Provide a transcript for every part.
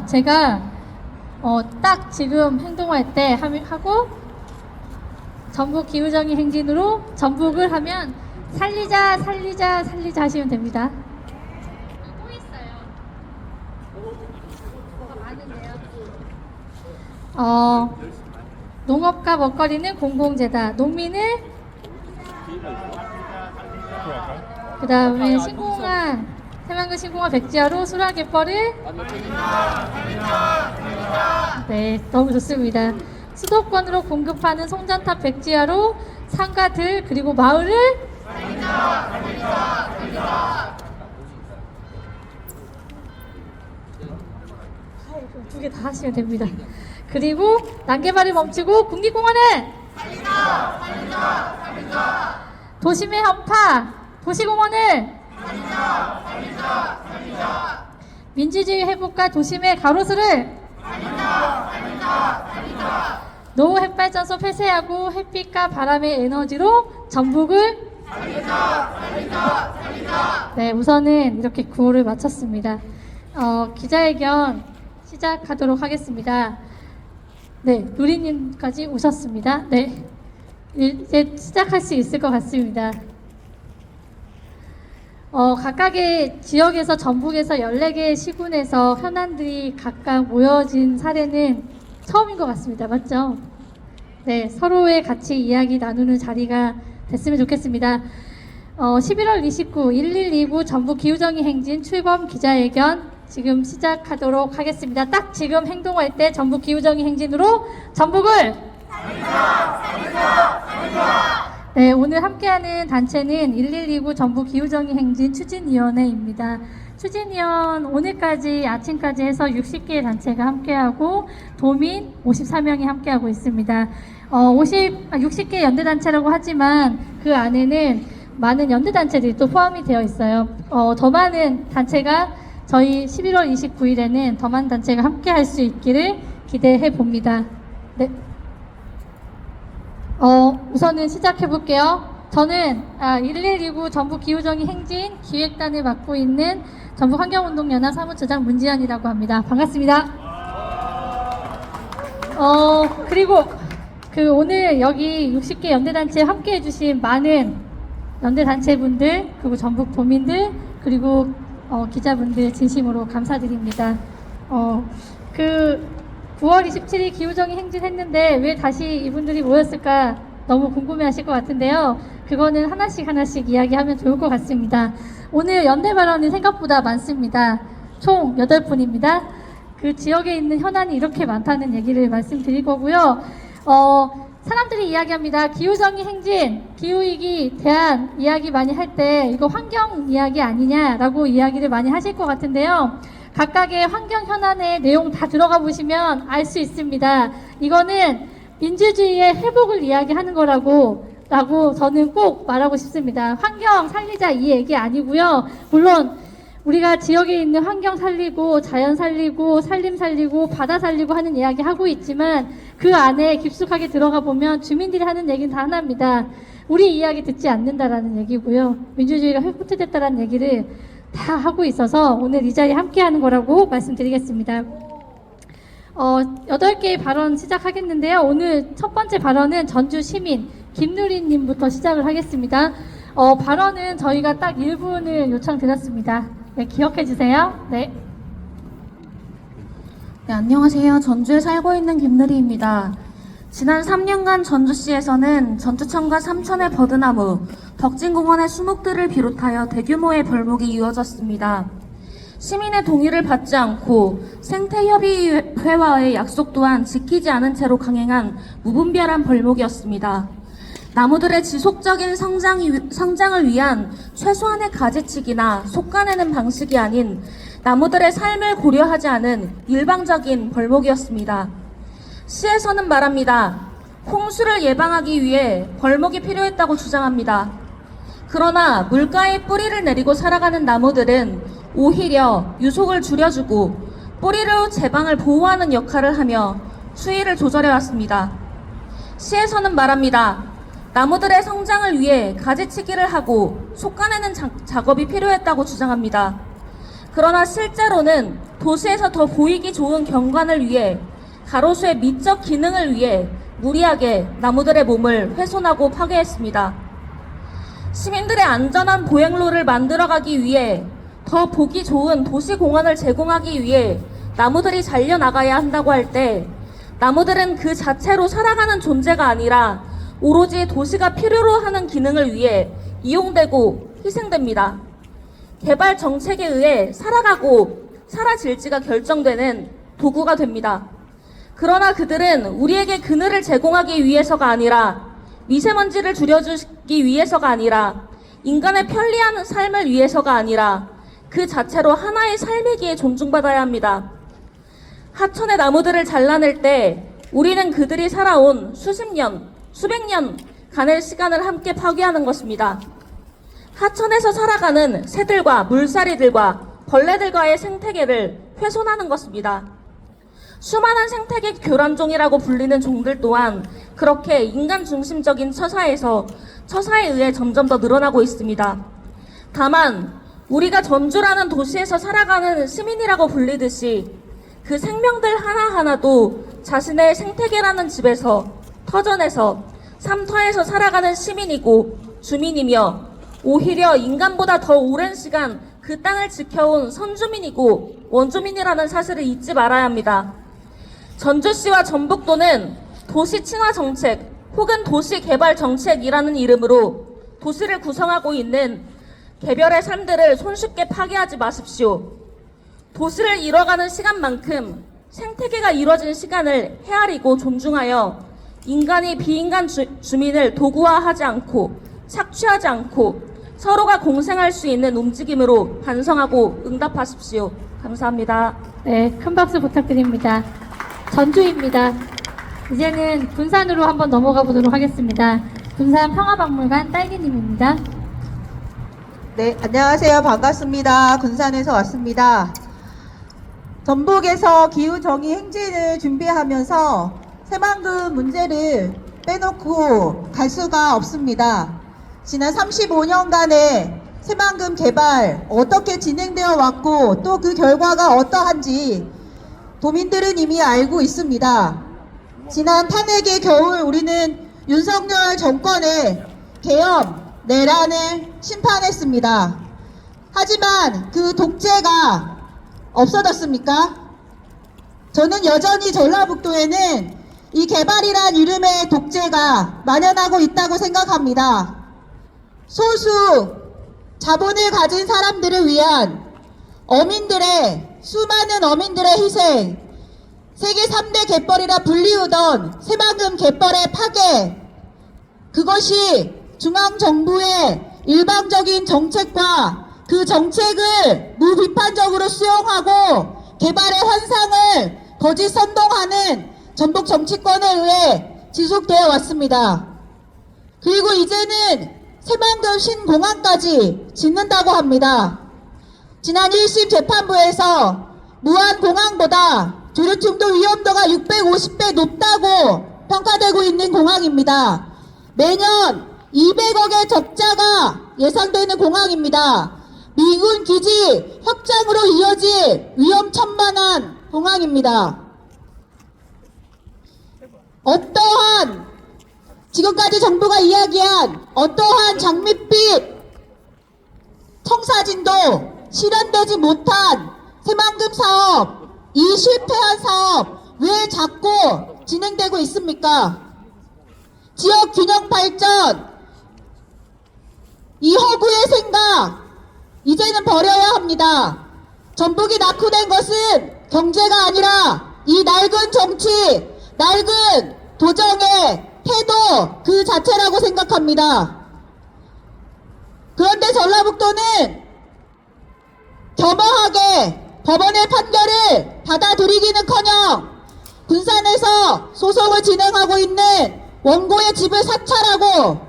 제가 딱 지금 행동할 때 하고 전북 기후정의 행진으로 전북을 하면 살리자 살리자 살리자 하시면 됩니다. 또 있어요. 뭐가 많은데요. 농업과 먹거리는 공공재다. 농민을 그 다음에 신공화 새만금 신공화 백지화로 수락갯벌을 네, 너무 좋습니다. 수도권으로 공급하는 송전탑 백지화로 상가들 그리고 마을을 두 개 다 하시면 됩니다. 그리고 난개발을 멈추고 국립공원을 도심의 한파 도시공원을 민주주의 회복과 도심의 가로수를 노후 햇발전소 폐쇄하고 햇빛과 바람의 에너지로 전북을 네, 우선은 이렇게 구호를 마쳤습니다. 기자회견 시작하도록 하겠습니다. 네, 누리님까지 오셨습니다. 네, 이제 시작할 수 있을 것 같습니다. 각각의 지역에서 전북에서 14개의 시군에서 현안들이 각각 모여진 사례는 처음인 것 같습니다. 맞죠? 네, 서로의 같이 이야기 나누는 자리가 됐으면 좋겠습니다. 11월 29, 1129 전북 기후정의 행진 출범 기자회견 지금 시작하도록 하겠습니다. 딱 지금 행동할 때 전북 기후정의 행진으로 전북을 네, 오늘 함께하는 단체는 1129 전북 기후정의 행진 추진위원회입니다. 추진위원 오늘까지 아침까지 해서 60개의 단체가 함께하고 도민 54명이 함께하고 있습니다. 60개 연대단체라고 하지만 그 안에는 많은 연대단체들이 또 포함이 되어 있어요. 더 많은 단체가 저희 11월 29일에는 더 많은 단체가 함께할 수 있기를 기대해 봅니다. 네. 우선은 시작해 볼게요. 저는 1129 전북 기후정의 행진 기획단을 맡고 있는 전북 환경운동연합 사무처장 문지연이라고 합니다. 반갑습니다. 그리고 오늘 여기 60개 연대단체에 함께 해주신 많은 연대단체분들, 그리고 전북 도민들, 그리고 기자분들 진심으로 감사드립니다. 9월 27일 기후정의 행진했는데 왜 다시 이분들이 모였을까 너무 궁금해하실 것 같은데요. 그거는 하나씩 이야기하면 좋을 것 같습니다. 오늘 연대 발언이 생각보다 많습니다. 총 8분입니다. 그 지역에 있는 현안이 이렇게 많다는 얘기를 말씀드릴 거고요. 사람들이 이야기합니다. 기후정의 행진, 기후위기 대안 이야기 많이 할 때 이거 환경 이야기 아니냐라고 이야기를 많이 하실 것 같은데요. 각각의 환경 현안의 내용 다 들어가 보시면 알 수 있습니다. 이거는 민주주의의 회복을 이야기하는 거라고 저는 꼭 말하고 싶습니다. 환경 살리자 이 얘기 아니고요. 물론 우리가 지역에 있는 환경 살리고 자연 살리고 산림 살리고 바다 살리고 하는 이야기 하고 있지만 그 안에 깊숙하게 들어가 보면 주민들이 하는 얘기는 다 하나입니다. 우리 이야기 듣지 않는다라는 얘기고요. 민주주의가 회복됐다라는 얘기를 다 하고 있어서 오늘 이 자리에 함께 하는 거라고 말씀드리겠습니다. 8개의 발언 시작하겠는데요. 오늘 첫 번째 발언은 전주 시민 김누리님부터 시작을 하겠습니다. 발언은 저희가 딱 1분을 요청드렸습니다. 네, 기억해 주세요. 네. 네, 안녕하세요. 전주에 살고 있는 김누리입니다. 지난 3년간 전주시에서는 전주천과 삼천의 버드나무, 덕진공원의 수목들을 비롯하여 대규모의 벌목이 이루어졌습니다. 시민의 동의를 받지 않고 생태협의회와의 약속 또한 지키지 않은 채로 강행한 무분별한 벌목이었습니다. 나무들의 지속적인 성장을 위한 최소한의 가지치기나 솎아내는 방식이 아닌 나무들의 삶을 고려하지 않은 일방적인 벌목이었습니다. 시에서는 말합니다. 홍수를 예방하기 위해 벌목이 필요했다고 주장합니다. 그러나 물가에 뿌리를 내리고 살아가는 나무들은 오히려 유속을 줄여주고 뿌리로 제방을 보호하는 역할을 하며 수위를 조절해왔습니다. 시에서는 말합니다. 나무들의 성장을 위해 가지치기를 하고 솎아내는 작업이 필요했다고 주장합니다. 그러나 실제로는 도시에서 더 보이기 좋은 경관을 위해, 가로수의 미적 기능을 위해 무리하게 나무들의 몸을 훼손하고 파괴했습니다. 시민들의 안전한 보행로를 만들어가기 위해, 더 보기 좋은 도시공원을 제공하기 위해 나무들이 잘려나가야 한다고 할 때, 나무들은 그 자체로 살아가는 존재가 아니라 오로지 도시가 필요로 하는 기능을 위해 이용되고 희생됩니다. 개발 정책에 의해 살아가고 사라질지가 결정되는 도구가 됩니다. 그러나 그들은 우리에게 그늘을 제공하기 위해서가 아니라, 미세먼지를 줄여주기 위해서가 아니라, 인간의 편리한 삶을 위해서가 아니라 그 자체로 하나의 삶이기에 존중받아야 합니다. 하천의 나무들을 잘라낼 때 우리는 그들이 살아온 수십 년, 수백 년간의 시간을 함께 파괴하는 것입니다. 하천에서 살아가는 새들과 물살이들과 벌레들과의 생태계를 훼손하는 것입니다. 수많은 생태계 교란종이라고 불리는 종들 또한 그렇게 인간 중심적인 처사에 의해 점점 더 늘어나고 있습니다. 다만 우리가 전주라는 도시에서 살아가는 시민이라고 불리듯이 그 생명들 하나하나도 자신의 생태계라는 집에서, 터전에서, 삶터에서 살아가는 시민이고 주민이며, 오히려 인간보다 더 오랜 시간 그 땅을 지켜온 선주민이고 원주민이라는 사실을 잊지 말아야 합니다. 전주시와 전북도는 도시 친화 정책 혹은 도시 개발 정책이라는 이름으로 도시를 구성하고 있는 개별의 삶들을 손쉽게 파괴하지 마십시오. 도시를 이뤄가는 시간만큼 생태계가 이뤄진 시간을 헤아리고 존중하여 인간이 비인간 주민을 도구화하지 않고 착취하지 않고 서로가 공생할 수 있는 움직임으로 반성하고 응답하십시오. 감사합니다. 네, 큰 박수 부탁드립니다. 전주입니다. 이제는 군산으로 한번 넘어가 보도록 하겠습니다. 군산 평화박물관 딸기님입니다. 네, 안녕하세요. 반갑습니다. 군산에서 왔습니다. 전북에서 기후정의 행진을 준비하면서 새만금 문제를 빼놓고 갈 수가 없습니다. 지난 35년간의 새만금 개발 어떻게 진행되어 왔고 또 그 결과가 어떠한지 도민들은 이미 알고 있습니다. 지난 탄핵의 겨울 우리는 윤석열 정권의 계엄, 내란을 심판했습니다. 하지만 그 독재가 없어졌습니까? 저는 여전히 전라북도에는 이 개발이란 이름의 독재가 만연하고 있다고 생각합니다. 소수 자본을 가진 사람들을 위한 수많은 어민들의 희생, 세계 3대 갯벌이라 불리우던 새만금 갯벌의 파괴, 그것이 중앙정부의 일방적인 정책과 그 정책을 무비판적으로 수용하고 개발의 환상을 거짓 선동하는 전북 정치권에 의해 지속되어 왔습니다. 그리고 이제는 새만금 신공항까지 짓는다고 합니다. 지난 1심 재판부에서 무안공항보다 조류충돌 위험도가 650배 높다고 평가되고 있는 공항입니다. 매년 200억의 적자가 예상되는 공항입니다. 미군 기지 확장으로 이어질 위험천만한 공항입니다. 지금까지 정부가 이야기한 어떠한 장밋빛 청사진도 실현되지 못한 새만금 사업, 이 실패한 사업 왜 자꾸 진행되고 있습니까? 지역 균형 발전, 이 허구의 생각 이제는 버려야 합니다. 전북이 낙후된 것은 경제가 아니라 이 낡은 정치, 낡은 도정의 태도 그 자체라고 생각합니다. 그런데 전라북도는 겸허하게 법원의 판결을 받아들이기는커녕 군산에서 소송을 진행하고 있는 원고의 집을 사찰하고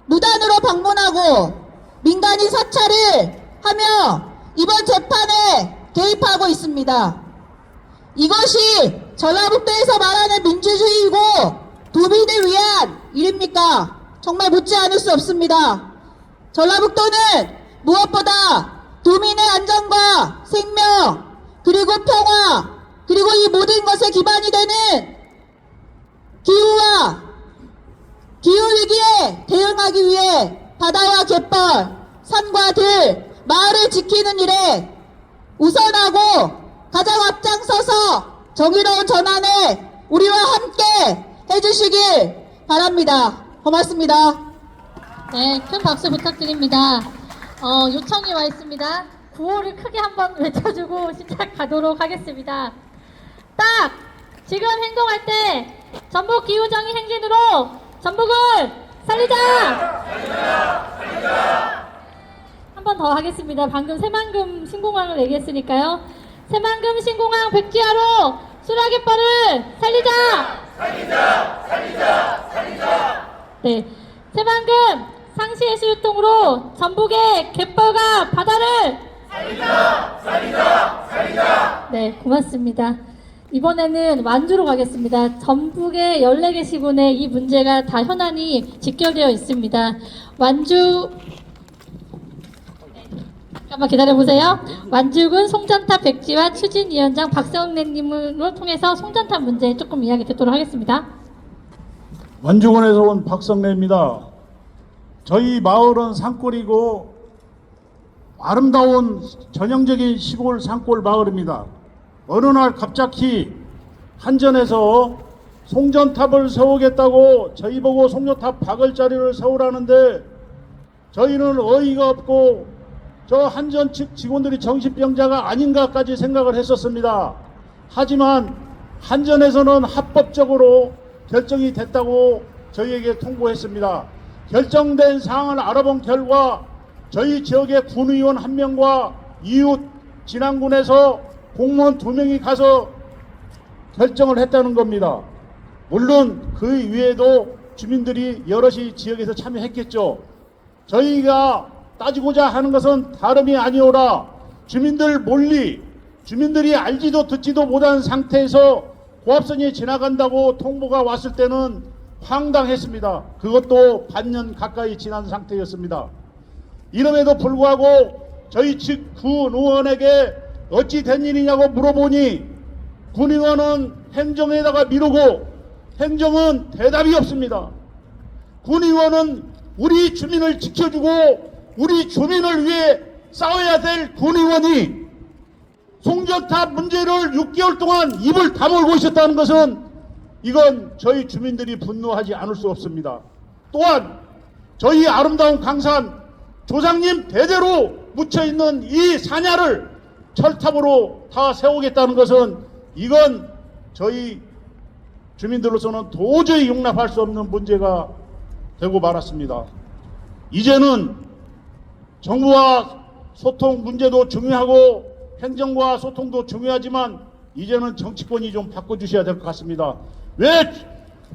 무단으로 방문하고 민간인 사찰을 하며 이번 재판에 개입하고 있습니다. 이것이 전라북도에서 말하는 민주주의이고 도민을 위한 일입니까? 정말 묻지 않을 수 없습니다. 전라북도는 무엇보다 도민의 안전과 생명 그리고 평화, 그리고 이 모든 것의 기반이 되는 기후와 기후위기에 대응하기 위해 바다와 갯벌, 산과 들, 마을을 지키는 일에 우선하고 가장 앞장서서 정의로운 전환에 우리와 함께 해주시길 바랍니다. 고맙습니다. 네, 큰 박수 부탁드립니다. 요청이 와 있습니다. 구호를 크게 한번 외쳐주고 시작하도록 하겠습니다. 딱! 지금 행동할 때 전북 기후정의 행진으로 전북을 살리자! 한 번 더 하겠습니다. 방금 새만금 신공항을 얘기했으니까요. 새만금 신공항 백지화로 수라갯벌을 살리자! 네, 새만금 상시해수유통으로 전북의 갯벌과 바다를 살리자! 네, 고맙습니다. 이번에는 완주로 가겠습니다. 전북의 14개 시군에 이 문제가 다 현안이 직결되어 있습니다. 완주, 잠깐만 기다려보세요. 완주군 송전탑 백지화 추진위원장 박성래님을 통해서 송전탑 문제 조금 이야기 듣도록 하겠습니다. 완주군에서 온 박성래입니다. 저희 마을은 산골이고 아름다운 전형적인 시골 산골 마을입니다. 어느 날 갑자기 한전에서 송전탑을 세우겠다고 저희 보고 송전탑 박을 자리를 세우라는데 저희는 어이가 없고 저 한전 측 직원들이 정신병자가 아닌가까지 생각을 했었습니다. 하지만 한전에서는 합법적으로 결정이 됐다고 저희에게 통보했습니다. 결정된 사항을 알아본 결과 저희 지역의 군의원 1명과 이웃 진안군에서 공무원 2명이 가서 결정을 했다는 겁니다. 물론 그 위에도 주민들이 여럿이 지역에서 참여했겠죠. 저희가 따지고자 하는 것은 다름이 아니오라 주민들 몰리 주민들이 알지도 듣지도 못한 상태에서 고압선이 지나간다고 통보가 왔을 때는 황당했습니다. 그것도 반년 가까이 지난 상태였습니다. 이름에도 불구하고 저희 측 군의원에게 어찌 된 일이냐고 물어보니 군의원은 행정에다가 미루고 행정은 대답이 없습니다. 군의원은 우리 주민을 지켜주고 우리 주민을 위해 싸워야 될 군의원이 송전탑 문제를 6개월 동안 입을 다물고 있었다는 것은 이건 저희 주민들이 분노하지 않을 수 없습니다. 또한 저희 아름다운 강산 조상님 대대로 묻혀있는 이 산야를 철탑으로 다 세우겠다는 것은 이건 저희 주민들로서는 도저히 용납할 수 없는 문제가 되고 말았습니다. 이제는 정부와 소통 문제도 중요하고 행정과 소통도 중요하지만 이제는 정치권이 좀 바꿔주셔야 될 것 같습니다. 왜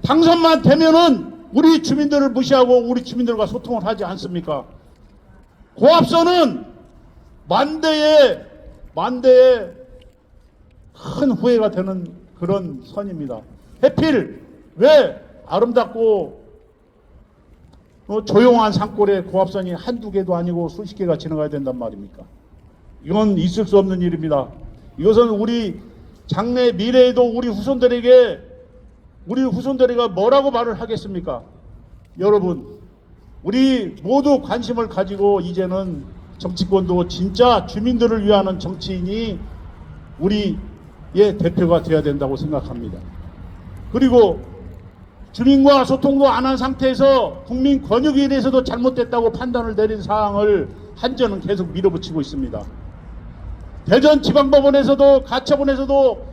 당선만 되면은 우리 주민들을 무시하고 우리 주민들과 소통을 하지 않습니까? 고압선은 만대의 큰 후회가 되는 그런 선입니다. 해필 왜 아름답고 조용한 산골에 고압선이 한두 개도 아니고 수십 개가 지나가야 된단 말입니까? 이건 있을 수 없는 일입니다. 이것은 우리 장래 미래에도 우리 후손들에게 뭐라고 말을 하겠습니까? 여러분, 우리 모두 관심을 가지고 이제는 정치권도 진짜 주민들을 위하는 정치인이 우리의 대표가 되어야 된다고 생각합니다. 그리고 주민과 소통도 안 한 상태에서 국민 권익에 대해서도 잘못됐다고 판단을 내린 사항을 한전은 계속 밀어붙이고 있습니다. 대전지방법원에서도 가처분에서도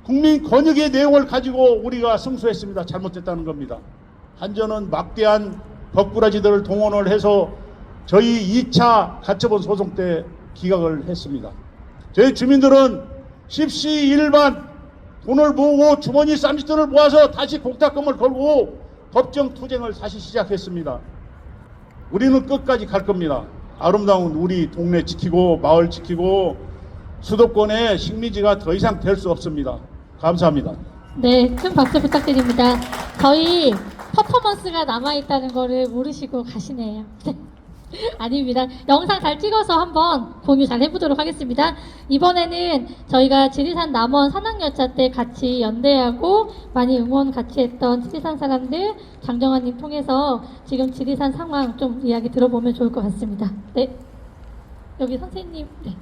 국민 권익의 내용을 가지고 우리가 승소했습니다. 잘못됐다는 겁니다. 한전은 막대한 법꾸라지들을 동원을 해서 저희 2차 가처분 소송 때 기각을 했습니다. 저희 주민들은 십시일반 돈을 모으고 주머니 쌈짓돈을 모아서 다시 공탁금을 걸고 법정 투쟁을 다시 시작했습니다. 우리는 끝까지 갈 겁니다. 아름다운 우리 동네 지키고 마을 지키고 수도권의 식민지가 더 이상 될 수 없습니다. 감사합니다. 네, 큰 박수 부탁드립니다. 저희 퍼포먼스가 남아있다는 거를 모르시고 가시네요. 아닙니다. 영상 잘 찍어서 한번 공유 잘 해보도록 하겠습니다. 이번에는 저희가 지리산 남원 산악열차 때 같이 연대하고 많이 응원 같이 했던 지리산 사람들 장정환님 통해서 지금 지리산 상황 좀 이야기 들어보면 좋을 것 같습니다. 네, 여기 선생님. 네.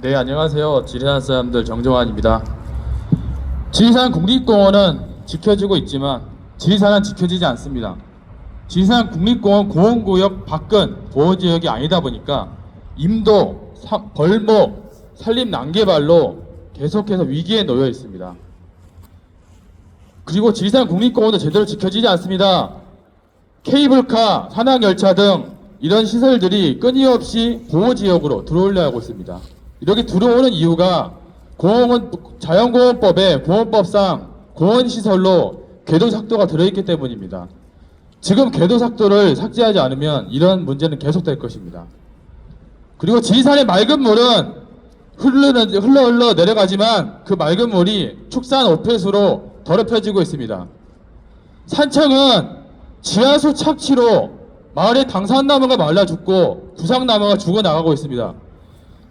네, 안녕하세요. 지리산 사람들 정정환입니다. 지리산 국립공원은 지켜지고 있지만 지리산은 지켜지지 않습니다. 지리산 국립공원 공원구역 밖은 보호지역이 아니다 보니까 임도, 벌목, 산림 난개발로 계속해서 위기에 놓여 있습니다. 그리고 지리산 국립공원도 제대로 지켜지지 않습니다. 케이블카, 산악열차 등 이런 시설들이 끊임없이 보호지역으로 들어오려 하고 있습니다. 이렇게 들어오는 이유가 자연공원법의 공원법상 공원시설로 궤도삭도가 들어있기 때문입니다. 지금 궤도삭도를 삭제하지 않으면 이런 문제는 계속될 것입니다. 그리고 지리산의 맑은 물은 흘러 내려가지만 그 맑은 물이 축산 오폐수로 더럽혀지고 있습니다. 산청은 지하수 착취로 마을의 당산나무가 말라 죽고 구상나무가 죽어나가고 있습니다.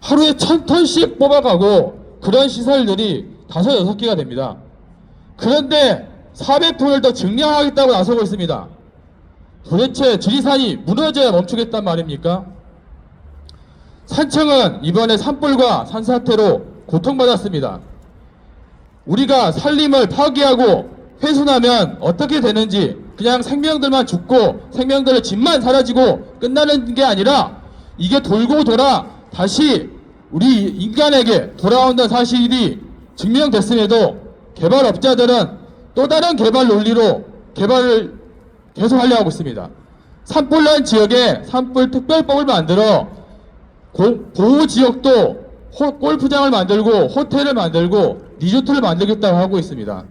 하루에 1000톤씩 뽑아가고 그런 시설들이 5, 6개가 됩니다. 그런데 400톤을 더 증량하겠다고 나서고 있습니다. 도대체 지리산이 무너져야 멈추겠단 말입니까? 산청은 이번에 산불과 산사태로 고통받았습니다. 우리가 산림을 파괴하고 훼손하면 어떻게 되는지 그냥 생명들만 죽고 생명들의 집만 사라지고 끝나는 게 아니라 이게 돌고 돌아 다시 우리 인간에게 돌아온다는 사실이 증명됐음에도 개발업자들은 또 다른 개발 논리로 개발을 계속하려 하고 있습니다. 산불난 지역에 산불 특별법을 만들어 보호지역도 골프장을 만들고 호텔을 만들고 리조트를 만들겠다고 하고 있습니다.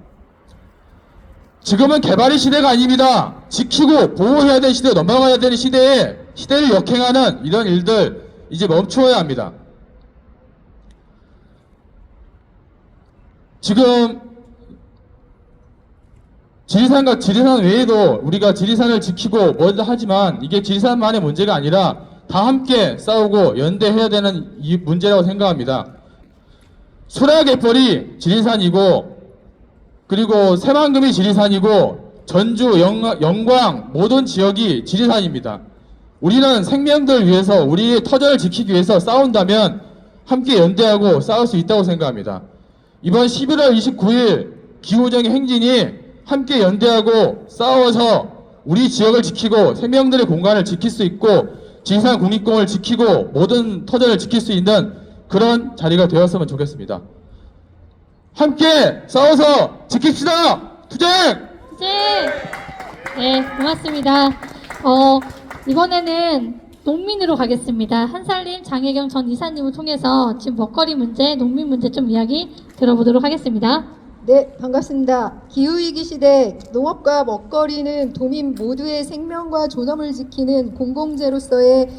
지금은 개발의 시대가 아닙니다. 지키고 보호해야 되는 시대로 넘어가야 되는 시대를 역행하는 이런 일들 이제 멈추어야 합니다. 지금 지리산 외에도 우리가 지리산을 지키고 뭐든 하지만 이게 지리산만의 문제가 아니라 다 함께 싸우고 연대해야 되는 이 문제라고 생각합니다. 소라갯벌이 지리산이고 그리고 새만금이 지리산이고 전주, 영광 모든 지역이 지리산입니다. 우리는 생명들 위해서 우리의 터전을 지키기 위해서 싸운다면 함께 연대하고 싸울 수 있다고 생각합니다. 이번 11월 29일 기후정의 행진이 함께 연대하고 싸워서 우리 지역을 지키고 생명들의 공간을 지킬 수 있고 지리산 국립공원을 지키고 모든 터전을 지킬 수 있는 그런 자리가 되었으면 좋겠습니다. 함께 싸워서 지킵시다! 투쟁! 네, 고맙습니다. 이번에는 농민으로 가겠습니다. 한살림 장혜경 전 이사님을 통해서 지금 먹거리 문제, 농민 문제 좀 이야기 들어보도록 하겠습니다. 네, 반갑습니다. 기후위기 시대 농업과 먹거리는 도민 모두의 생명과 존엄을 지키는 공공재로서의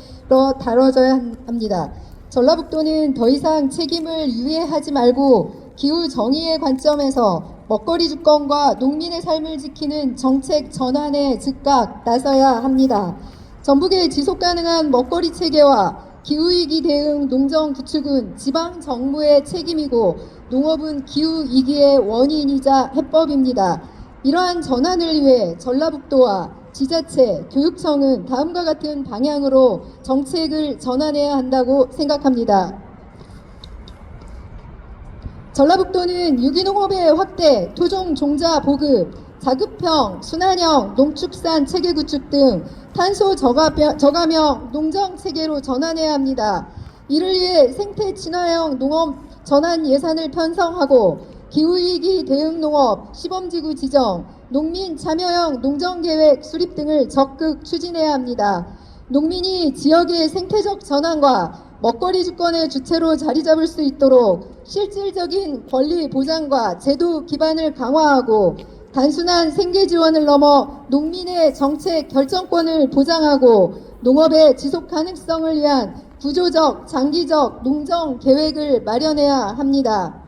다뤄져야 합니다. 전라북도는 더 이상 책임을 유예하지 말고 기후 정의의 관점에서 먹거리 주권과 농민의 삶을 지키는 정책 전환에 즉각 나서야 합니다. 전북의 지속가능한 먹거리 체계와 기후위기 대응 농정 구축은 지방 정부의 책임이고 농업은 기후위기의 원인이자 해법입니다. 이러한 전환을 위해 전라북도와 지자체, 교육청은 다음과 같은 방향으로 정책을 전환해야 한다고 생각합니다. 전라북도는 유기농업의 확대, 토종 종자 보급, 자급형, 순환형, 농축산 체계 구축 등 탄소 저감형 농정 체계로 전환해야 합니다. 이를 위해 생태 친화형 농업 전환 예산을 편성하고 기후위기 대응 농업 시범지구 지정, 농민 참여형 농정계획 수립 등을 적극 추진해야 합니다. 농민이 지역의 생태적 전환과 먹거리 주권의 주체로 자리 잡을 수 있도록 실질적인 권리 보장과 제도 기반을 강화하고 단순한 생계 지원을 넘어 농민의 정책 결정권을 보장하고 농업의 지속 가능성을 위한 구조적, 장기적 농정 계획을 마련해야 합니다.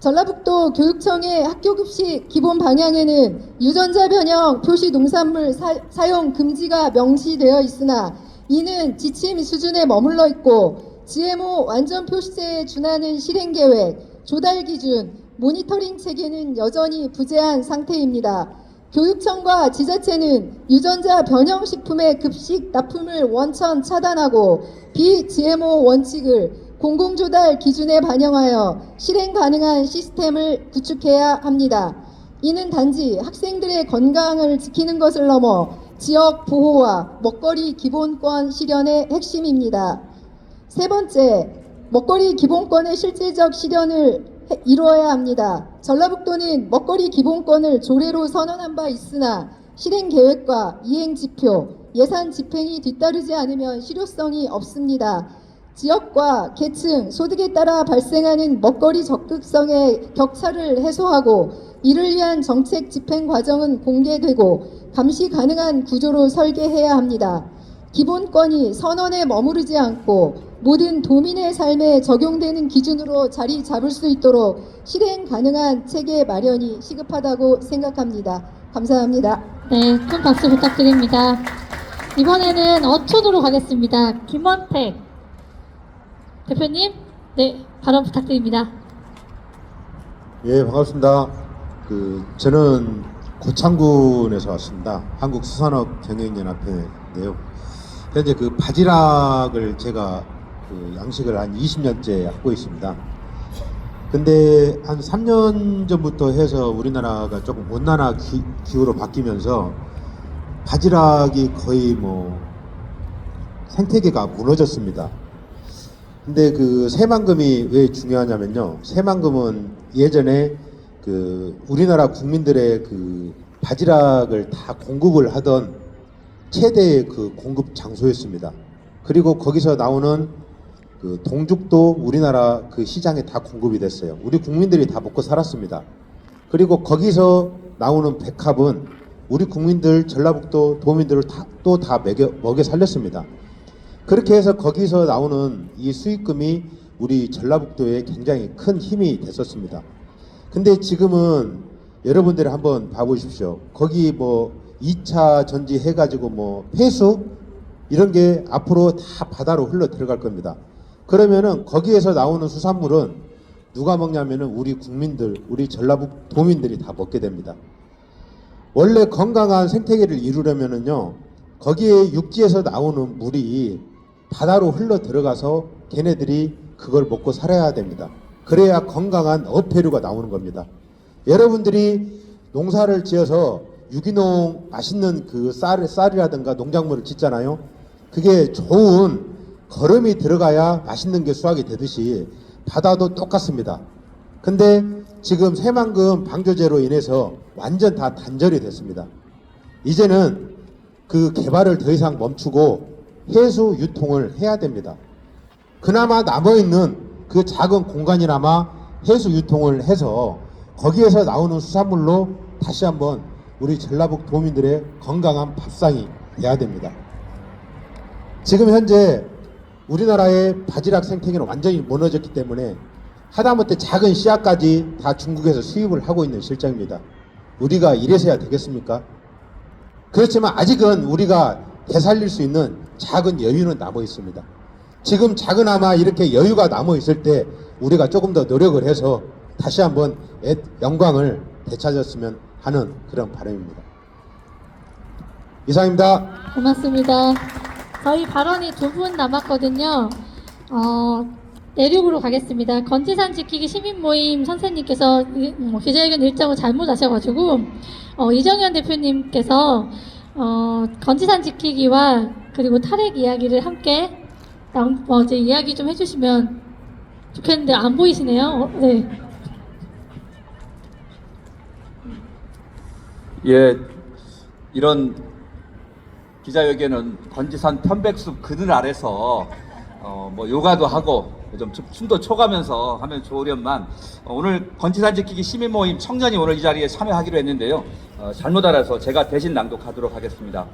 전라북도 교육청의 학교급식 기본 방향에는 유전자 변형 표시 농산물 사용 금지가 명시되어 있으나 이는 지침 수준에 머물러 있고 GMO 완전 표시제에 준하는 실행 계획, 조달 기준, 모니터링 체계는 여전히 부재한 상태입니다. 교육청과 지자체는 유전자 변형 식품의 급식 납품을 원천 차단하고 비GMO 원칙을 공공조달 기준에 반영하여 실행 가능한 시스템을 구축해야 합니다. 이는 단지 학생들의 건강을 지키는 것을 넘어 지역 보호와 먹거리 기본권 실현의 핵심입니다. 세 번째, 먹거리 기본권의 실질적 실현을 이루어야 합니다. 전라북도는 먹거리 기본권을 조례로 선언한 바 있으나 실행 계획과 이행 지표, 예산 집행이 뒤따르지 않으면 실효성이 없습니다. 지역과 계층, 소득에 따라 발생하는 먹거리 적극성의 격차를 해소하고 이를 위한 정책 집행 과정은 공개되고 감시 가능한 구조로 설계해야 합니다. 기본권이 선언에 머무르지 않고 모든 도민의 삶에 적용되는 기준으로 자리 잡을 수 있도록 실행 가능한 체계 마련이 시급하다고 생각합니다. 감사합니다. 네, 큰 박수 부탁드립니다. 이번에는 어촌으로 가겠습니다. 김원택 대표님, 네, 발언 부탁드립니다. 예, 반갑습니다. 저는 고창군에서 왔습니다. 한국수산업경영연합회인데요. 현재 바지락을 제가 양식을 한 20년째 하고 있습니다. 근데 한 3년 전부터 해서 우리나라가 조금 온난화 기후로 바뀌면서 바지락이 거의 생태계가 무너졌습니다. 근데 새만금이 왜 중요하냐면요. 새만금은 예전에 우리나라 국민들의 바지락을 다 공급을 하던 최대의 공급 장소였습니다. 그리고 거기서 나오는 동죽도 우리나라 시장에 다 공급이 됐어요. 우리 국민들이 다 먹고 살았습니다. 그리고 거기서 나오는 백합은 우리 국민들, 전라북도 도민들을 또 다 먹여 살렸습니다. 그렇게 해서 거기서 나오는 이 수익금이 우리 전라북도에 굉장히 큰 힘이 됐었습니다. 근데 지금은 여러분들이 한번 봐보십시오. 거기 2차 전지 해가지고 폐수 이런 게 앞으로 다 바다로 흘러 들어갈 겁니다. 그러면은 거기에서 나오는 수산물은 누가 먹냐면은 우리 국민들, 우리 전라북 도민들이 다 먹게 됩니다. 원래 건강한 생태계를 이루려면은요, 거기에 육지에서 나오는 물이 바다로 흘러 들어가서 걔네들이 그걸 먹고 살아야 됩니다. 그래야 건강한 어패류가 나오는 겁니다. 여러분들이 농사를 지어서 유기농 맛있는 쌀이라든가 농작물을 짓잖아요. 그게 좋은 거름이 들어가야 맛있는 게 수확이 되듯이 바다도 똑같습니다. 근데 지금 새만금 방조제로 인해서 완전 다 단절이 됐습니다. 이제는 개발을 더 이상 멈추고 해수 유통을 해야 됩니다. 그나마 남아있는 작은 공간이나마 해수 유통을 해서 거기에서 나오는 수산물로 다시 한번 우리 전라북 도민들의 건강한 밥상이 돼야 됩니다. 지금 현재 우리나라의 바지락 생태계는 완전히 무너졌기 때문에 하다못해 작은 씨앗까지 다 중국에서 수입을 하고 있는 실정입니다. 우리가 이래서야 되겠습니까? 그렇지만 아직은 우리가 되살릴 수 있는 작은 여유는 남아 있습니다. 지금 작은아마 이렇게 여유가 남아 있을 때 우리가 조금 더 노력을 해서 다시 한번 영광을 되찾았으면 하는 그런 바람입니다. 이상입니다. 고맙습니다. 저희 발언이 2분 남았거든요. 내륙으로 가겠습니다. 건지산 지키기 시민모임 선생님께서 기자회견 일정을 잘못 하셔가지고 이정현 대표님께서 건지산 지키기와 그리고 탈핵 이야기를 함께 이제 이야기 좀 해주시면 좋겠는데 안 보이시네요. 네. 예, 이런 기자회견은 건지산 편백숲 그늘 아래서 요가도 하고 좀 춤도 춰가면서 하면 좋으련만 오늘 건지산 지키기 시민모임 청년이 오늘 이 자리에 참여하기로 했는데요. 잘못 알아서 제가 대신 낭독하도록 하겠습니다.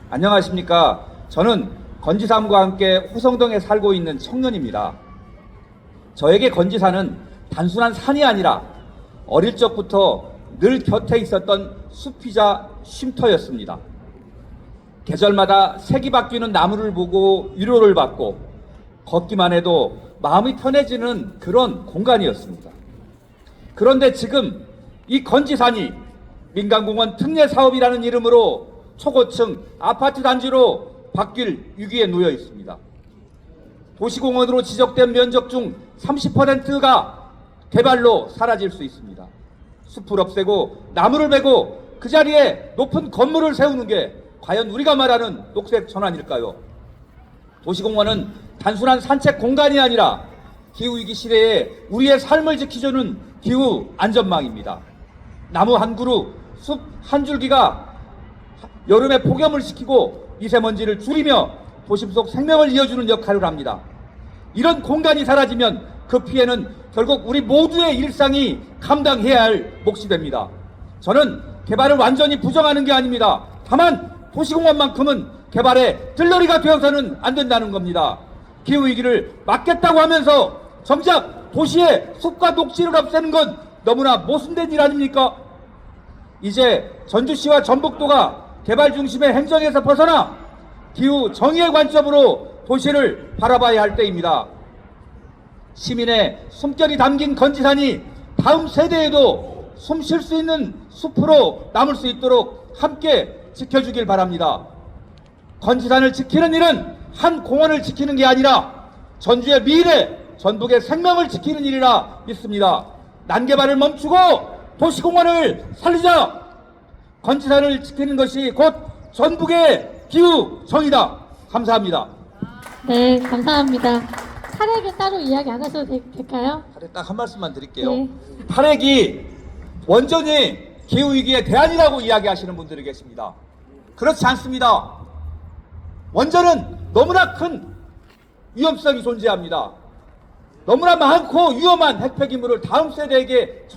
안녕하십니까. 저는 건지산과 함께 호성동에 살고 있는 청년입니다. 저에게 건지산은 단순한 산이 아니라 어릴 적부터 늘 곁에 있었던 숲이자 쉼터였습니다. 계절마다 색이 바뀌는 나무를 보고 위로를 받고 걷기만 해도 마음이 편해지는 그런 공간이었습니다. 그런데 지금 이 건지산이 민간공원 특례사업이라는 이름으로 초고층 아파트 단지로 바뀔 위기에 놓여 있습니다. 도시공원으로 지적된 면적 중 30%가 개발로 사라질 수 있습니다. 숲을 없애고 나무를 베고 그 자리에 높은 건물을 세우는 게 과연 우리가 말하는 녹색 전환일까요? 도시공원은 단순한 산책 공간이 아니라 기후위기 시대에 우리의 삶을 지켜주는 기후 안전망입니다. 나무 한 그루, 숲 한 줄기가 여름에 폭염을 식히고 미세먼지를 줄이며 도심 속 생명을 이어주는 역할을 합니다. 이런 공간이 사라지면 그 피해는 결국 우리 모두의 일상이 감당해야 할 몫이 됩니다. 저는 개발을 완전히 부정하는 게 아닙니다. 다만 도시공원만큼은 개발의 들러리가 되어서는 안 된다는 겁니다. 기후위기를 막겠다고 하면서 정작 도시의 숲과 녹지를 없애는 건 너무나 모순된 일 아닙니까? 이제 전주시와 전북도가 개발 중심의 행정에서 벗어나 기후 정의의 관점으로 도시를 바라봐야 할 때입니다. 시민의 숨결이 담긴 건지산이 다음 세대에도 숨 쉴 수 있는 숲으로 남을 수 있도록 함께 지켜주길 바랍니다. 건지산을 지키는 일은 한 공원을 지키는 게 아니라 전주의 미래, 전북의 생명을 지키는 일이라 믿습니다. 난개발을 멈추고 도시공원을 살리자. 건지산을 지키는 것이 곧 전북의 기후 정의다. 감사합니다. 네, 감사합니다. 탈핵은 따로 이야기 안 하셔도 될까요? 탈핵 딱 한 말씀만 드릴게요. 네. 탈핵이 원전이 기후위기의 대안이라고 이야기하시는 분들이 계십니다. 그렇지 않습니다. 원전은 너무나 큰 위험성이 존재합니다. 너무나 많고 위험한 핵폐기물을 다음 세대에게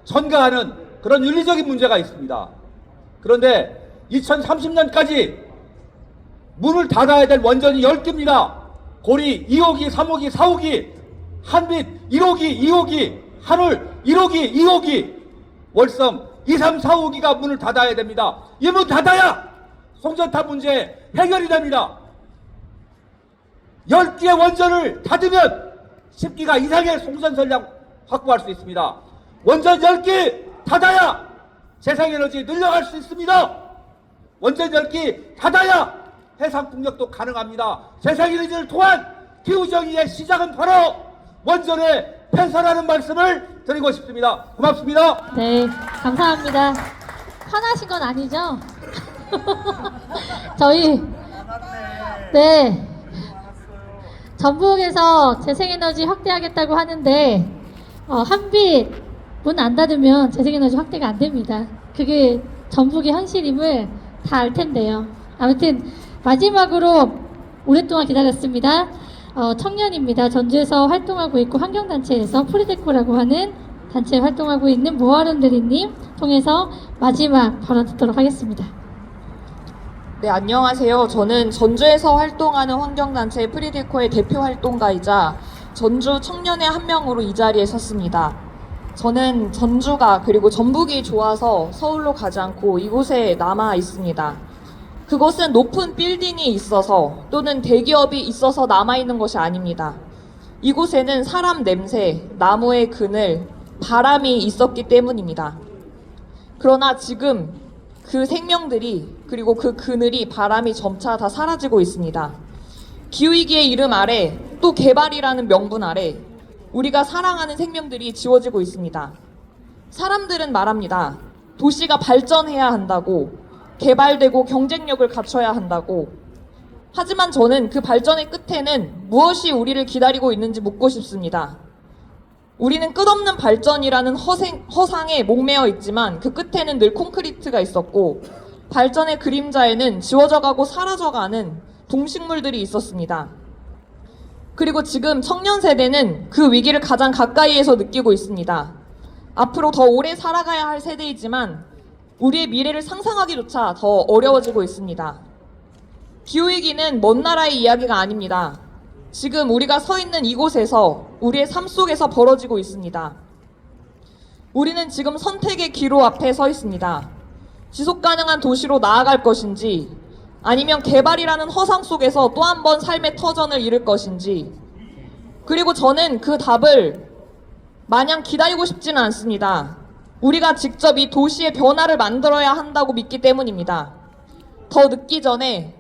전가하는 그런 윤리적인 문제가 있습니다. 그런데 2030년까지 문을 닫아야 될 원전이 10개입니다. 고리 2호기, 3호기, 4호기, 한빛 1호기, 2호기, 한울 1호기, 2호기, 월성 2, 3, 4호기가 문을 닫아야 됩니다. 이 문 닫아야 송전탑 문제 해결이 됩니다. 10개의 원전을 닫으면 10기가 이상의 송전 전략 확보할 수 있습니다. 원전 10개 닫아야 재생에너지 늘려갈 수 있습니다. 원전 10개 닫아야 해상풍력도 가능합니다. 재생에너지를 통한 기후정의의 시작은 바로 원전의 폐쇄라는 말씀을 드리고 싶습니다. 고맙습니다. 네, 감사합니다. 화나신 건 아니죠? 저희 네 전북에서 재생에너지 확대하겠다고 하는데 한빛 문 안 닫으면 재생에너지 확대가 안 됩니다. 그게 전북의 현실임을 다 알 텐데요. 아무튼 마지막으로 오랫동안 기다렸습니다. 청년입니다. 전주에서 활동하고 있고 환경단체에서 프리데코라고 하는 단체에 활동하고 있는 모아름드리님 통해서 마지막 발언 듣도록 하겠습니다. 네, 안녕하세요. 저는 전주에서 활동하는 환경단체 프리데코의 대표 활동가이자 전주 청년의 한 명으로 이 자리에 섰습니다. 저는 전주가 그리고 전북이 좋아서 서울로 가지 않고 이곳에 남아 있습니다. 그것은 높은 빌딩이 있어서 또는 대기업이 있어서 남아있는 것이 아닙니다. 이곳에는 사람 냄새, 나무의 그늘, 바람이 있었기 때문입니다. 그러나 지금 그 생명들이 그리고 그 그늘이 바람이 점차 다 사라지고 있습니다. 기후위기의 이름 아래 또 개발이라는 명분 아래 우리가 사랑하는 생명들이 지워지고 있습니다. 사람들은 말합니다. 도시가 발전해야 한다고, 개발되고 경쟁력을 갖춰야 한다고. 하지만 저는 그 발전의 끝에는 무엇이 우리를 기다리고 있는지 묻고 싶습니다. 우리는 끝없는 발전이라는 허상에 목매어 있지만 그 끝에는 늘 콘크리트가 있었고 발전의 그림자에는 지워져가고 사라져가는 동식물들이 있었습니다. 그리고 지금 청년 세대는 그 위기를 가장 가까이에서 느끼고 있습니다. 앞으로 더 오래 살아가야 할 세대이지만 우리의 미래를 상상하기조차 더 어려워지고 있습니다. 기후위기는 먼 나라의 이야기가 아닙니다. 지금 우리가 서 있는 이곳에서 우리의 삶 속에서 벌어지고 있습니다. 우리는 지금 선택의 기로 앞에 서 있습니다. 지속 가능한 도시로 나아갈 것인지, 아니면 개발이라는 허상 속에서 또 한 번 삶의 터전을 잃을 것인지, 그리고 저는 그 답을 마냥 기다리고 싶지는 않습니다. 우리가 직접 이 도시의 변화를 만들어야 한다고 믿기 때문입니다. 더 늦기 전에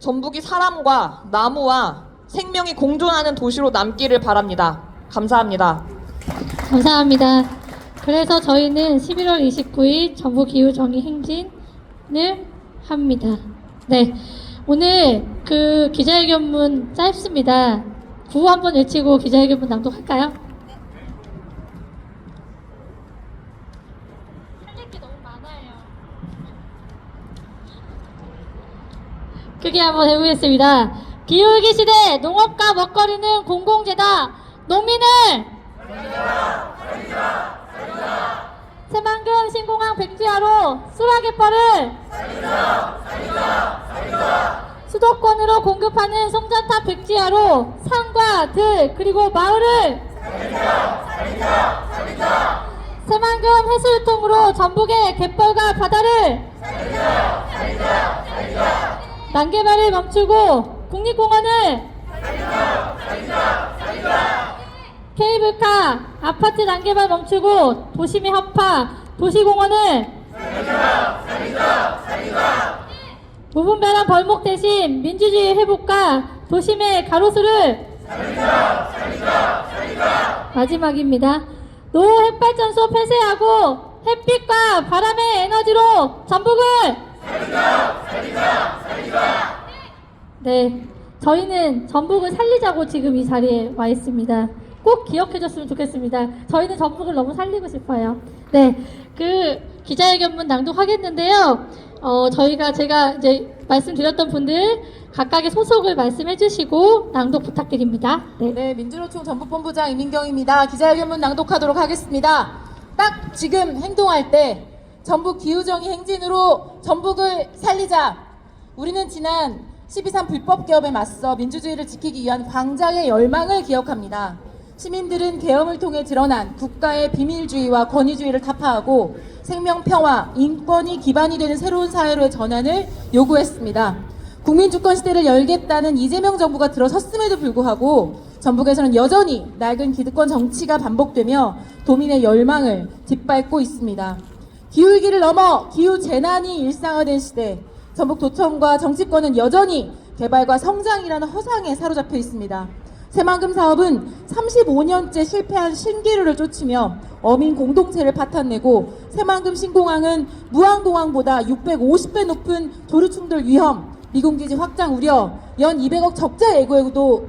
전북이 사람과 나무와 생명이 공존하는 도시로 남기를 바랍니다. 감사합니다. 감사합니다. 그래서 저희는 11월 29일 전북기후정의 행진을 합니다. 네, 오늘 그 기자회견문 짧습니다. 구호 한번 외치고 기자회견문 낭독할까요? 할 게 너무 많아요. 크게 한번 해보겠습니다. 기후위기 시대 농업과 먹거리는 공공재다. 농민을 새만금 신공항 백지화로 수라갯벌을 수도권으로 공급하는 송전탑 백지화로 산과 들 그리고 마을을 새만금 해수유통으로 전북의 갯벌과 바다를 난개발을 멈추고 국립공원을 케이블카 아파트 난개발 멈추고 도심의 허파 도시공원을 무분별한 벌목 대신 민주주의 회복과 도심의 가로수를 마지막입니다. 노후 핵발전소 폐쇄하고 햇빛과 바람의 에너지로 전북을 네, 저희는 전북을 살리자고 지금 이 자리에 와 있습니다. 꼭 기억해줬으면 좋겠습니다. 저희는 전북을 너무 살리고 싶어요. 네, 그 기자회견문 낭독하겠는데요. 제가 이제 말씀드렸던 분들 각각의 소속을 말씀해주시고 낭독 부탁드립니다. 네. 네, 민주노총 전북본부장 이민경입니다. 기자회견문 낭독하도록 하겠습니다. 딱 지금 행동할 때 전북 기후정의 행진으로 전북을 살리자. 우리는 지난 12.3 불법 개업에 맞서 민주주의를 지키기 위한 광장의 열망을 기억합니다. 시민들은 계엄을 통해 드러난 국가의 비밀주의와 권위주의를 타파하고 생명평화, 인권이 기반이 되는 새로운 사회로의 전환을 요구했습니다. 국민주권 시대를 열겠다는 이재명 정부가 들어섰음에도 불구하고 전북에서는 여전히 낡은 기득권 정치가 반복되며 도민의 열망을 짓밟고 있습니다. 기후위기를 넘어 기후재난이 일상화된 시대, 전북도청과 정치권은 여전히 개발과 성장이라는 허상에 사로잡혀 있습니다. 새만금 사업은 35년째 실패한 신기루를 쫓으며 어민 공동체를 파탄내고 새만금 신공항은 무안공항보다 650배 높은 조류 충돌 위험, 미군기지 확장 우려, 연 200억 적자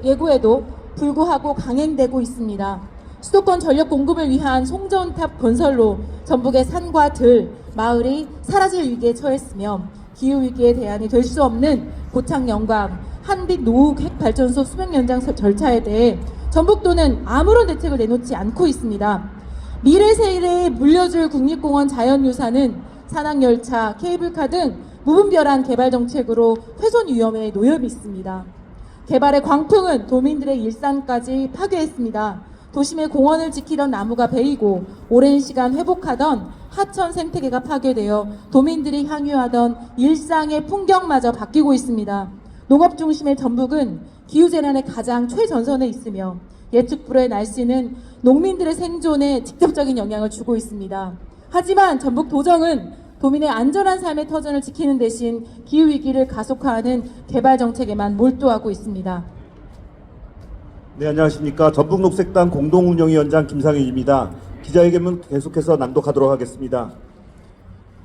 예고에도 불구하고 강행되고 있습니다. 수도권 전력 공급을 위한 송전탑 건설로 전북의 산과 들, 마을이 사라질 위기에 처했으며 기후위기에 대안이 될 수 없는 고창 영광, 한빛 노욱 핵발전소 수명 연장 절차에 대해 전북도는 아무런 대책을 내놓지 않고 있습니다. 미래 세대에 물려줄 국립공원 자연유산은 산악열차, 케이블카 등 무분별한 개발 정책으로 훼손 위험에 놓여 있습니다. 개발의 광풍은 도민들의 일상까지 파괴했습니다. 도심의 공원을 지키던 나무가 베이고 오랜 시간 회복하던 하천 생태계가 파괴되어 도민들이 향유하던 일상의 풍경마저 바뀌고 있습니다. 농업 중심의 전북은 기후재난의 가장 최전선에 있으며 예측불허의 날씨는 농민들의 생존에 직접적인 영향을 주고 있습니다. 하지만 전북 도정은 도민의 안전한 삶의 터전을 지키는 대신 기후위기를 가속화하는 개발 정책에만 몰두하고 있습니다. 네, 안녕하십니까. 전북녹색당 공동운영위원장 김상윤입니다. 기자회견문 계속해서 낭독하도록 하겠습니다.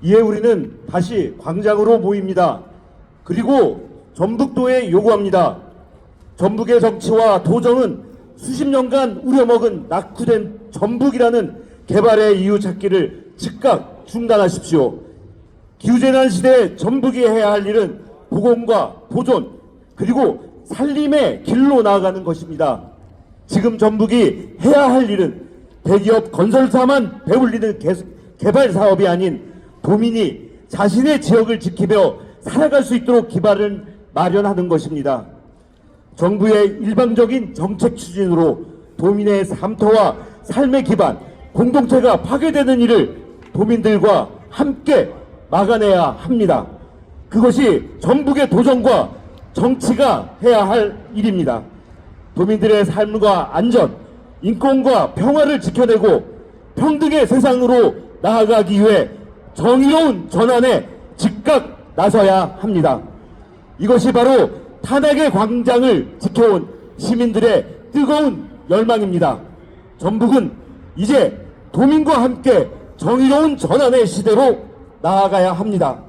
이에 우리는 다시 광장으로 모입니다. 그리고 전북도에 요구합니다. 전북의 정치와 도정은 수십 년간 우려먹은 낙후된 전북이라는 개발의 이유 찾기를 즉각 중단하십시오. 기후재난 시대에 전북이 해야 할 일은 복원과 보존 그리고 살림의 길로 나아가는 것입니다. 지금 전북이 해야 할 일은 대기업 건설사만 배불리는 개발 사업이 아닌 도민이 자신의 지역을 지키며 살아갈 수 있도록 기반을 마련하는 것입니다. 정부의 일방적인 정책 추진으로 도민의 삶터와 삶의 기반, 공동체가 파괴되는 일을 도민들과 함께 막아내야 합니다. 그것이 전북의 도정과 정치가 해야 할 일입니다. 도민들의 삶과 안전, 인권과 평화를 지켜내고 평등의 세상으로 나아가기 위해 정의로운 전환에 즉각 나서야 합니다. 이것이 바로 탄핵의 광장을 지켜온 시민들의 뜨거운 열망입니다. 전북은 이제 도민과 함께 정의로운 전환의 시대로 나아가야 합니다.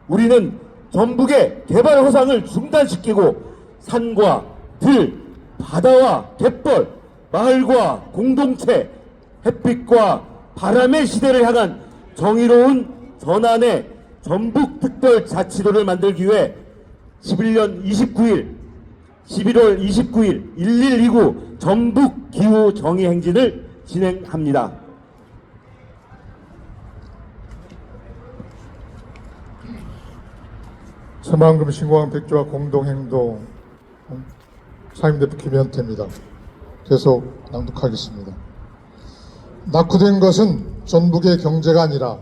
우리는 전북의 개발 허상을 중단시키고 산과 들, 바다와 갯벌, 마을과 공동체, 햇빛과 바람의 시대를 향한 정의로운 전환의 전북특별자치도를 만들기 위해 11월 29일 1129 전북기후정의행진을 진행합니다. 새만금 신공항 백지화 공동행동 상임대표 김현태입니다. 계속 낭독하겠습니다. 낙후된 것은 전북의 경제가 아니라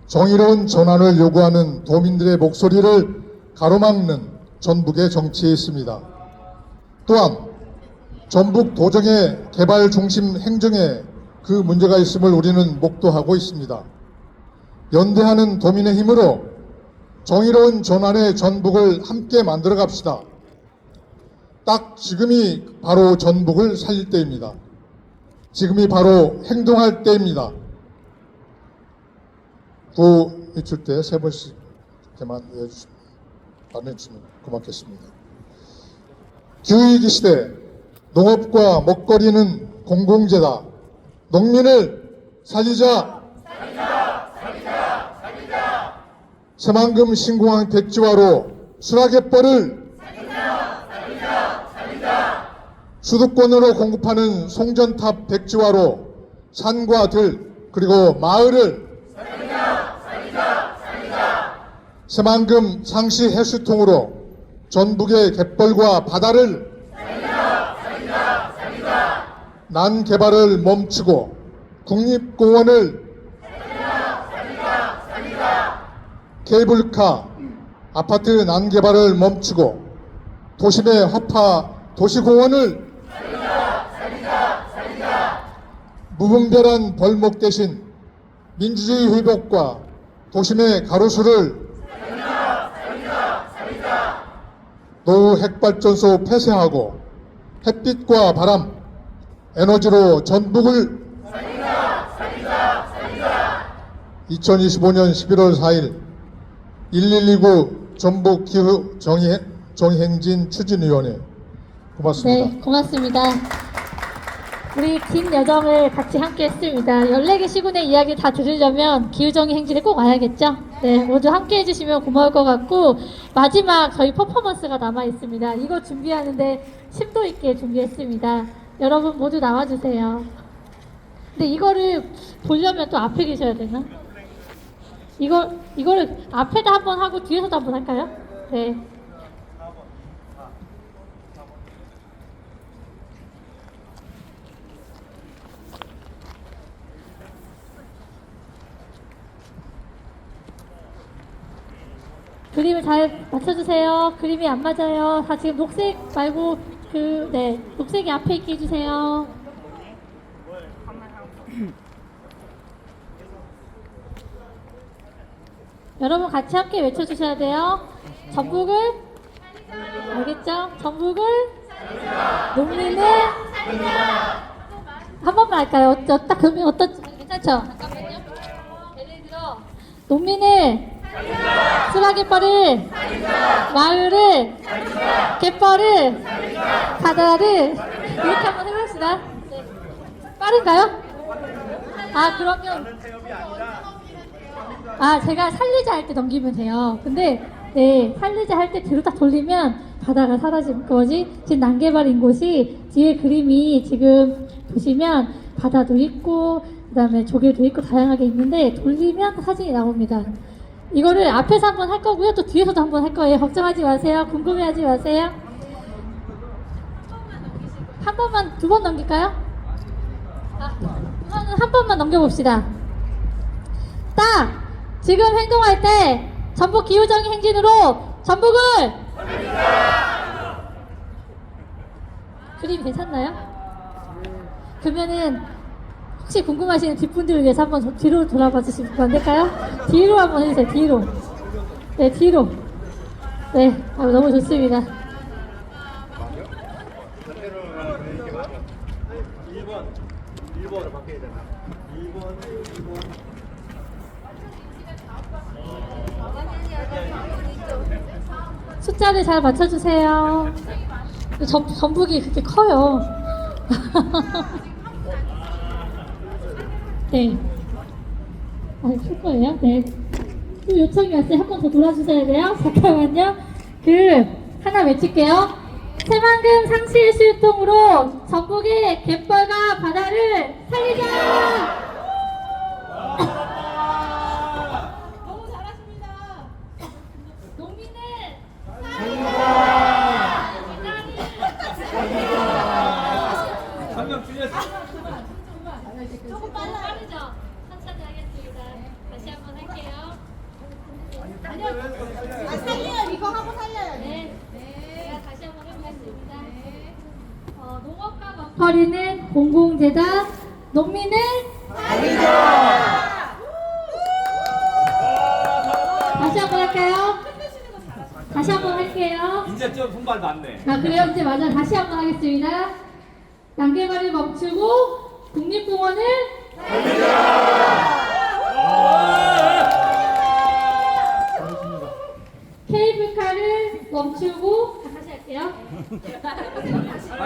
정의로운 전환을 요구하는 도민들의 목소리를 가로막는 전북의 정치에 있습니다. 또한 전북 도정의 개발 중심 행정에 그 문제가 있음을 우리는 목도하고 있습니다. 연대하는 도민의 힘으로 정의로운 전환의 전북을 함께 만들어 갑시다. 딱 지금이 바로 전북을 살릴 때입니다. 지금이 바로 행동할 때입니다. 구호 외칠 때 3번씩 이렇게만 말해주시면 고맙겠습니다. 기후위기 시대 농업과 먹거리는 공공재다. 농민을 살리자. 새만금 신공항 백지화로 수락갯벌을 수도권으로 공급하는 송전탑 백지화로 산과 들 그리고 마을을 새만금 상시 해수통으로 전북의 갯벌과 바다를 난 개발을 멈추고 국립공원을 케이블카 아파트 난 개발을 멈추고 도심의 허파 도시공원을 무분별한 벌목 대신 민주주의 회복과 도심의 가로수를 노후 핵발전소 폐쇄하고 햇빛과 바람, 에너지로 전북을 2025년 11월 4일 1129 전북 기후 정의행진 추진위원회 고맙습니다. 네, 고맙습니다. 우리 긴 여정을 같이 함께 했습니다. 14개 시군의 이야기 다 들으려면 기후정의 행진에 꼭 와야겠죠? 네, 모두 함께 해주시면 고마울 것 같고 마지막 저희 퍼포먼스가 남아 있습니다. 이거 준비하는데 심도 있게 준비했습니다. 여러분 모두 나와주세요. 근데 이거를 보려면 또 앞에 계셔야 되나? 이거를 앞에다 한번 하고 뒤에서도 한번 할까요? 네. 그림을 잘 맞춰주세요. 그림이 안 맞아요. 다 지금 녹색 말고 녹색이 앞에 있게 해주세요. 여러분 같이 함께 외쳐주셔야 돼요. 전북을 알겠죠? 전북을 농민을 한 번만 할까요? 딱 그러면 어떻지? 괜찮죠? 잠깐만요. 예를 들어 농민을 수락갯벌을 마을을 갯벌을 바다를 이렇게 한번 해봅시다. 네. 빠른가요? 그러면 제가 살리자 할 때 넘기면 돼요. 근데 네, 살리자 할 때 뒤로 딱 돌리면 바다가 사라질 거지. 지금 난개발인 곳이 뒤에 그림이 지금 보시면 바다도 있고 그 다음에 조개도 있고 다양하게 있는데 돌리면 사진이 나옵니다. 이거를 앞에서 한번 할 거고요. 또 뒤에서도 한번 할 거예요. 걱정하지 마세요. 궁금해하지 마세요. 한 번만 2번 넘길까요? 한 번만 넘겨봅시다. 딱 지금 행동할 때 전북 기후정의 행진으로 전북을 그림 괜찮나요? 그러면은 혹시 궁금하신 뒷분들을 위해서 한번 뒤로 돌아봐 주시면 안 될까요? 뒤로 한번 해주세요. 뒤로. 네, 뒤로. 네, 너무 좋습니다. 숫자를 잘 맞춰주세요. 전북이 그렇게 커요. 네. 풀 거예요? 네. 또 요청이 왔어요. 한 번 더 돌아주셔야 돼요. 잠깐만요. 하나 외칠게요. 새만금 상시일수유통으로 전북의 갯벌과 바다를 살리자! 너무 잘하십니다. 농민은 한명 줄였어. 조금 빠르죠? 천천히 하겠습니다. 다시 한번 할게요. 살려요. 이거 하고 살려요. 네. 제가 다시 한번 해보겠습니다. 농업과 먹거리는 공공재다. 농민은 다시 한번 할까요? 다시 한번 할게요. 이제 좀 손발 맞네. 그래요. 이제 맞아. 다시 한번 하겠습니다. 양계발을 멈추고 국립공원을 케이블카를 멈추고 다시 할게요.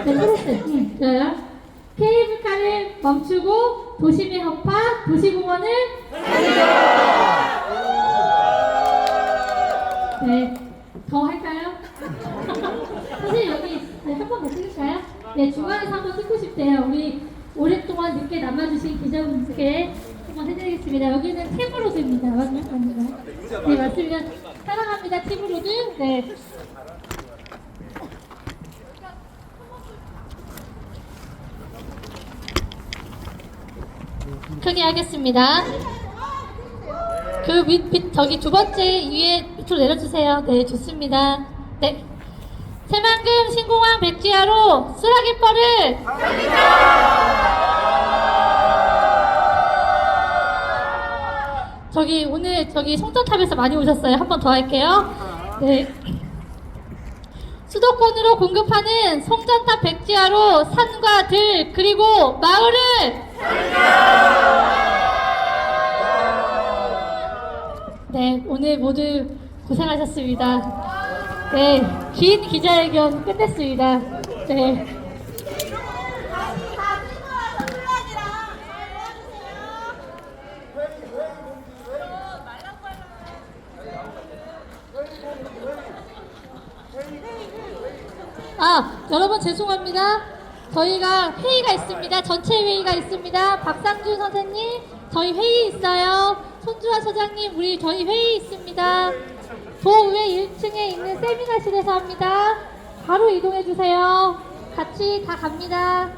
네, 좋아요. 케이블카를 멈추고 도심의 허파 도시공원을 네, 더 할까요? 사실 여기 한 번 더 찍을까요? 네, 중간에서 한번 찍고 싶대요. 우리 오랫동안 늦게 남아주신 기자분들께 한번 해드리겠습니다. 여기는 팀으로드입니다. 맞나요? 네, 맞습니다. 사랑합니다, 팀으로드. 네. 크게 하겠습니다. 저기 두 번째 위에 밑으로 내려주세요. 네, 좋습니다. 네. 새만금 신공항 백지하로 쓰라기벌을 오늘 송전탑에서 많이 오셨어요. 한 번 더 할게요. 네. 수도권으로 공급하는 송전탑 백지하로 산과 들 그리고 마을을 네, 오늘 모두 고생하셨습니다. 네, 긴 기자회견 끝냈습니다. 네. 여러분 죄송합니다. 저희가 회의가 있습니다. 전체 회의가 있습니다. 박상준 선생님, 저희 회의 있어요. 손주아 소장님, 저희 회의 있습니다. 도의회 1층에 있는 세미나실에서 합니다. 바로 이동해 주세요. 같이 다 갑니다.